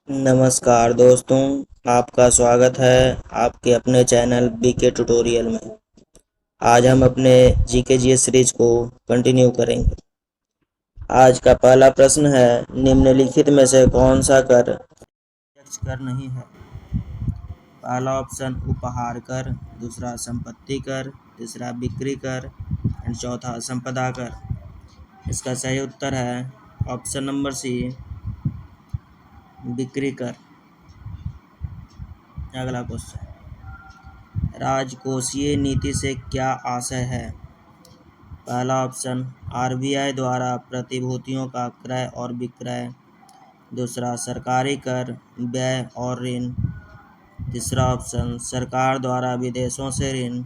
नमस्कार दोस्तों, आपका स्वागत है आपके अपने चैनल बीके ट्यूटोरियल में। आज हम अपने जीके जीएस सीरीज को कंटिन्यू करेंगे। आज का पहला प्रश्न है, निम्नलिखित में से कौन सा कर प्रत्यक्ष कर नहीं है? पहला ऑप्शन उपहार कर, दूसरा संपत्ति कर, तीसरा बिक्री कर एंड चौथा संपदा कर। इसका सही उत्तर है ऑप्शन नंबर सी, बिक्री कर। अगला क्वेश्चन, राजकोषीय नीति से क्या आशय है? पहला ऑप्शन आरबीआई द्वारा प्रतिभूतियों का क्रय और विक्रय, दूसरा सरकारी कर, व्यय और ऋण, तीसरा ऑप्शन सरकार द्वारा विदेशों से ऋण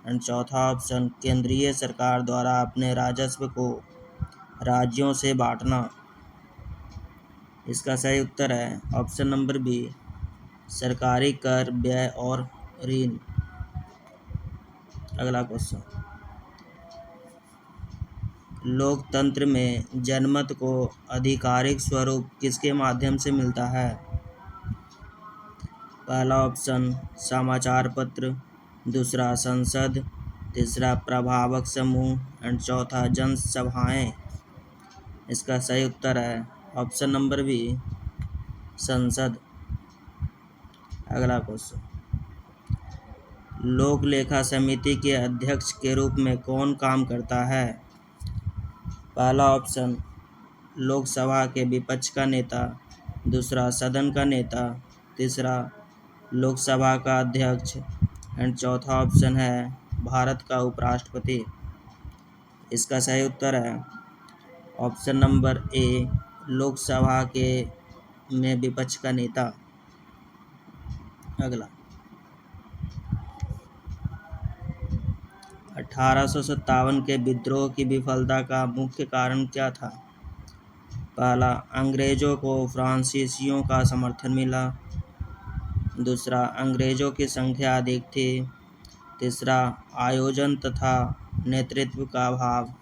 एंड चौथा ऑप्शन केंद्रीय सरकार द्वारा अपने राजस्व को राज्यों से बांटना। इसका सही उत्तर है ऑप्शन नंबर बी, सरकारी कर, व्यय और ऋण। अगला क्वेश्चन, लोकतंत्र में जनमत को आधिकारिक स्वरूप किसके माध्यम से मिलता है? पहला ऑप्शन समाचार पत्र, दूसरा संसद, तीसरा प्रभावक समूह एंड चौथा जनसभाएं। इसका सही उत्तर है ऑप्शन नंबर बी, संसद। अगला क्वेश्चन, लोक लेखा समिति के अध्यक्ष के रूप में कौन काम करता है? पहला ऑप्शन लोकसभा के विपक्ष का नेता, दूसरा सदन का नेता, तीसरा लोकसभा का अध्यक्ष एंड चौथा ऑप्शन है भारत का उपराष्ट्रपति। इसका सही उत्तर है ऑप्शन नंबर ए, लोकसभा के में विपक्ष का नेता। अगला, 1857 के विद्रोह की विफलता का मुख्य कारण क्या था? पहला, अंग्रेजों को फ्रांसीसियों का समर्थन मिला, दूसरा अंग्रेजों की संख्या अधिक थी, तीसरा आयोजन तथा नेतृत्व का अभाव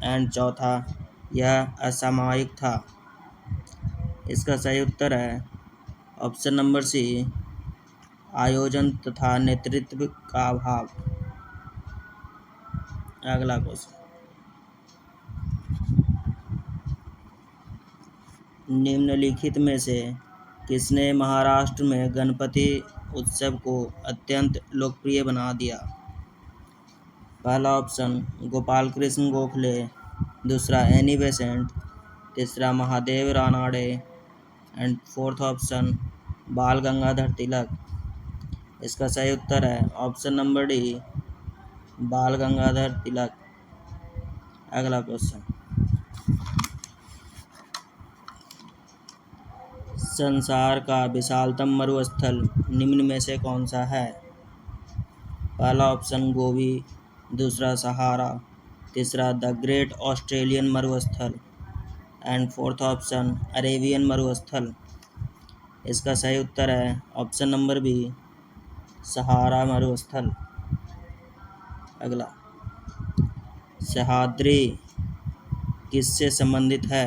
एंड चौथा यह असामयिक था। इसका सही उत्तर है ऑप्शन नंबर सी, आयोजन तथा नेतृत्व का अभाव। अगला क्वेश्चन, निम्नलिखित में से किसने महाराष्ट्र में गणपति उत्सव को अत्यंत लोकप्रिय बना दिया? पहला ऑप्शन गोपाल कृष्ण गोखले, दूसरा एनी बेसेंट, तीसरा Mahadev Ranade and fourth option बाल गंगाधर तिलक। इसका सही उत्तर है ऑप्शन नंबर डी, बाल गंगाधर तिलक। अगला क्वेश्चन, संसार का विशालतम मरुस्थल निम्न में से कौन सा है? पहला ऑप्शन गोबी, दूसरा सहारा, तीसरा द ग्रेट ऑस्ट्रेलियन मरुस्थल एंड फोर्थ ऑप्शन अरेबियन मरुस्थल। इसका सही उत्तर है ऑप्शन नंबर बी, सहारा मरुस्थल। अगला, सह्याद्री किससे संबंधित है?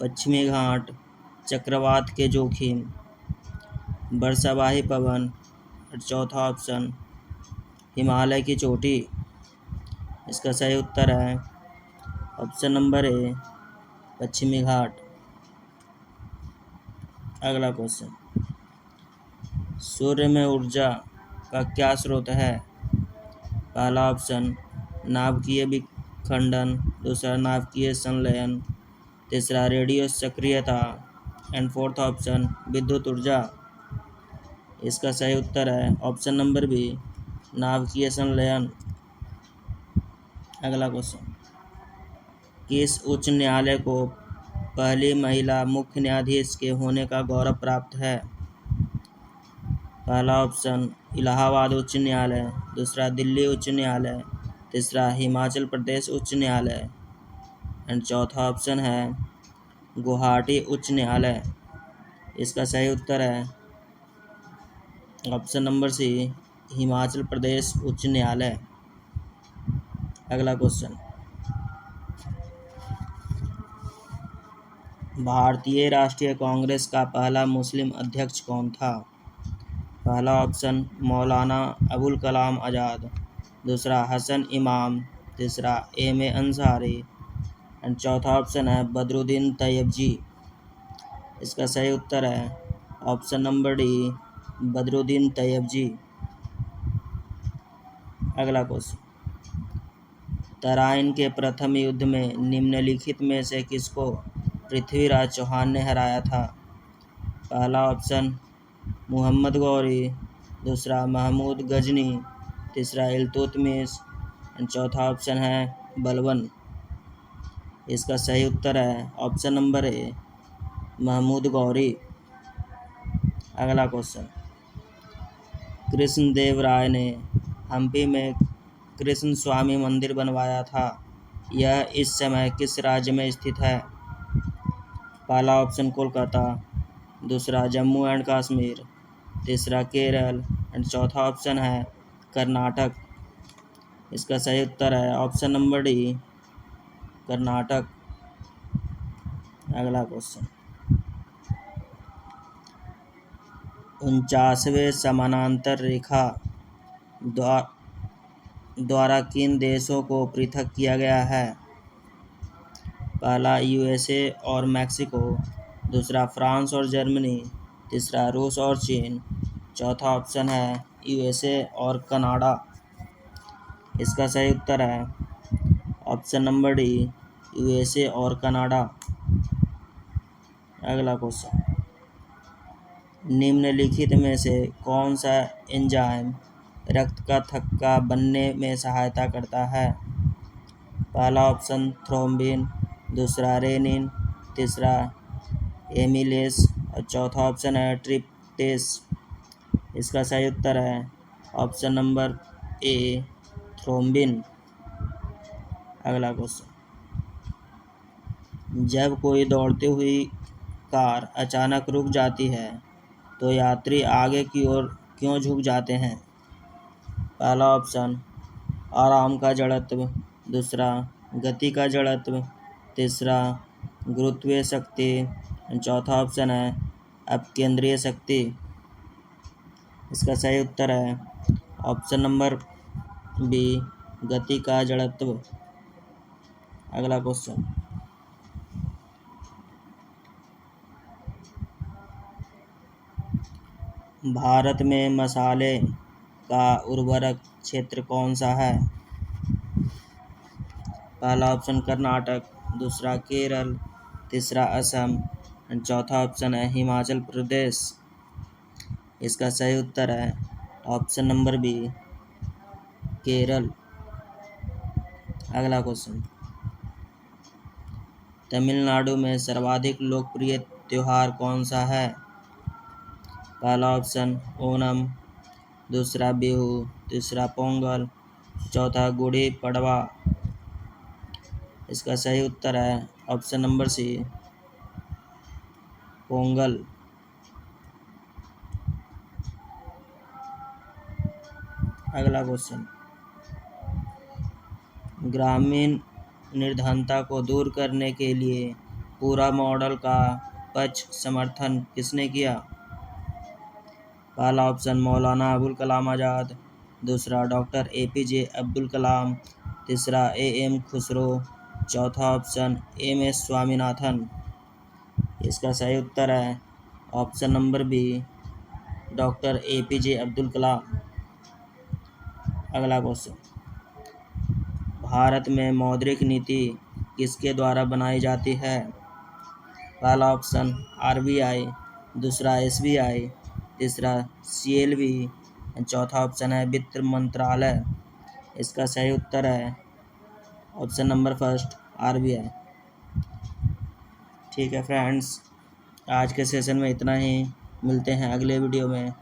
पश्चिमी घाट, चक्रवात के जोखिम, वर्षावाही पवन और चौथा ऑप्शन हिमालय की चोटी। इसका सही उत्तर है ऑप्शन नंबर ए, पश्चिमी घाट। अगला क्वेश्चन, सूर्य में ऊर्जा का क्या स्रोत है? पहला ऑप्शन नाभिकीय विखंडन, दूसरा नाभिकीय संलयन, तीसरा रेडियो सक्रियता एंड फोर्थ ऑप्शन विद्युत ऊर्जा। इसका सही उत्तर है ऑप्शन नंबर बी, नाभिकीय संलयन। अगला क्वेश्चन, किस उच्च न्यायालय को पहली महिला मुख्य न्यायाधीश के होने का गौरव प्राप्त है? पहला ऑप्शन इलाहाबाद उच्च न्यायालय, दूसरा दिल्ली उच्च न्यायालय, तीसरा हिमाचल प्रदेश उच्च न्यायालय एंड चौथा ऑप्शन है गुवाहाटी उच्च न्यायालय। इसका सही उत्तर है option number C, Himachal Pradesh उच्च न्यायालय। अगला क्वेश्चन, भारतीय राष्ट्रीय कांग्रेस का पहला मुस्लिम अध्यक्ष कौन था? पहला ऑप्शन मौलाना अबुल कलाम आज़ाद, दूसरा हसन इमाम, तीसरा एम ए अंसारी एंड चौथा ऑप्शन है बदरुद्दीन तैयबजी। इसका सही उत्तर है option number D, Badruddin Tyabji. अगला क्वेश्चन, तराइन के प्रथम युद्ध में निम्नलिखित में से किसको पृथ्वीराज चौहान ने हराया था? पहला ऑप्शन मोहम्मद गौरी, दूसरा महमूद गजनी, तीसरा इल्तुतमिश एंड चौथा ऑप्शन है बलबन। इसका सही उत्तर है option number A, Mahmud Ghori. अगला क्वेश्चन, कृष्णदेवराय ने हम्पी में कृष्ण स्वामी मंदिर बनवाया था, यह इस समय किस राज्य में स्थित है? पहला ऑप्शन कोलकाता, दूसरा जम्मू एंड कश्मीर, तीसरा केरल एंड चौथा ऑप्शन है कर्नाटक। इसका सही उत्तर है ऑप्शन नंबर डी, कर्नाटक। अगला क्वेश्चन, 49वें समानांतर रेखा द्वारा किन देशों को पृथक किया गया है? पहला यूएसए और मैक्सिको, दूसरा फ्रांस और जर्मनी, तीसरा रूस और चीन, चौथा ऑप्शन है यूएसए और कनाडा। इसका सही उत्तर है ऑप्शन नंबर डी, यूएसए और कनाडा। अगला क्वेश्चन, निम्नलिखित में से कौन सा एंजाइम रक्त का थक्का बनने में सहायता करता है? पहला ऑप्शन थ्रोम्बिन, दूसरा रेनिन, तीसरा एमिलेस और चौथा ऑप्शन है ट्रिप्टेस। इसका सही उत्तर है ऑप्शन नंबर ए, थ्रोम्बिन। अगला क्वेश्चन, जब कोई दौड़ती हुई कार अचानक रुक जाती है तो यात्री आगे की ओर क्यों झुक जाते हैं? पहला ऑप्शन आराम का जड़त्व, दूसरा गति का जड़त्व, तीसरा गुरुत्वीय शक्ति, चौथा ऑप्शन है अपकेंद्रीय शक्ति। इसका सही उत्तर है ऑप्शन नंबर बी, गति का जड़त्व। अगला क्वेश्चन, भारत में मसाले का उर्वरक क्षेत्र कौन सा है? पहला ऑप्शन कर्नाटक, दूसरा केरल, तीसरा असम एंड चौथा ऑप्शन है हिमाचल प्रदेश। इसका सही उत्तर है ऑप्शन नंबर बी, केरल। अगला क्वेश्चन, तमिलनाडु में सर्वाधिक लोकप्रिय त्यौहार कौन सा है? पहला ऑप्शन ओणम, दूसरा बिहू, तीसरा पोंगल, चौथा गुड़ी पड़वा। इसका सही उत्तर है ऑप्शन नंबर सी, पोंगल। अगला क्वेश्चन, ग्रामीण निर्धनता को दूर करने के लिए पूरा मॉडल का पक्ष समर्थन किसने किया? पहला ऑप्शन मौलाना अबुल कलाम आज़ाद, दूसरा डॉक्टर एपीजे अब्दुल कलाम, तीसरा एएम खुसरो, चौथा ऑप्शन एमएस स्वामीनाथन। इसका सही उत्तर है option number B, doctor APJ Abdul Kalam. अगला क्वेश्चन, भारत में मौद्रिक नीति किसके द्वारा बनाई जाती है? पहला ऑप्शन आरबीआई, दूसरा एसबीआई, तीसरा सीएलवी, चौथा ऑप्शन है वित्त मंत्रालय। इसका सही उत्तर है ऑप्शन नंबर फर्स्ट, आरबीआई। ठीक है फ्रेंड्स, आज के सेशन में इतना ही, मिलते हैं अगले वीडियो में।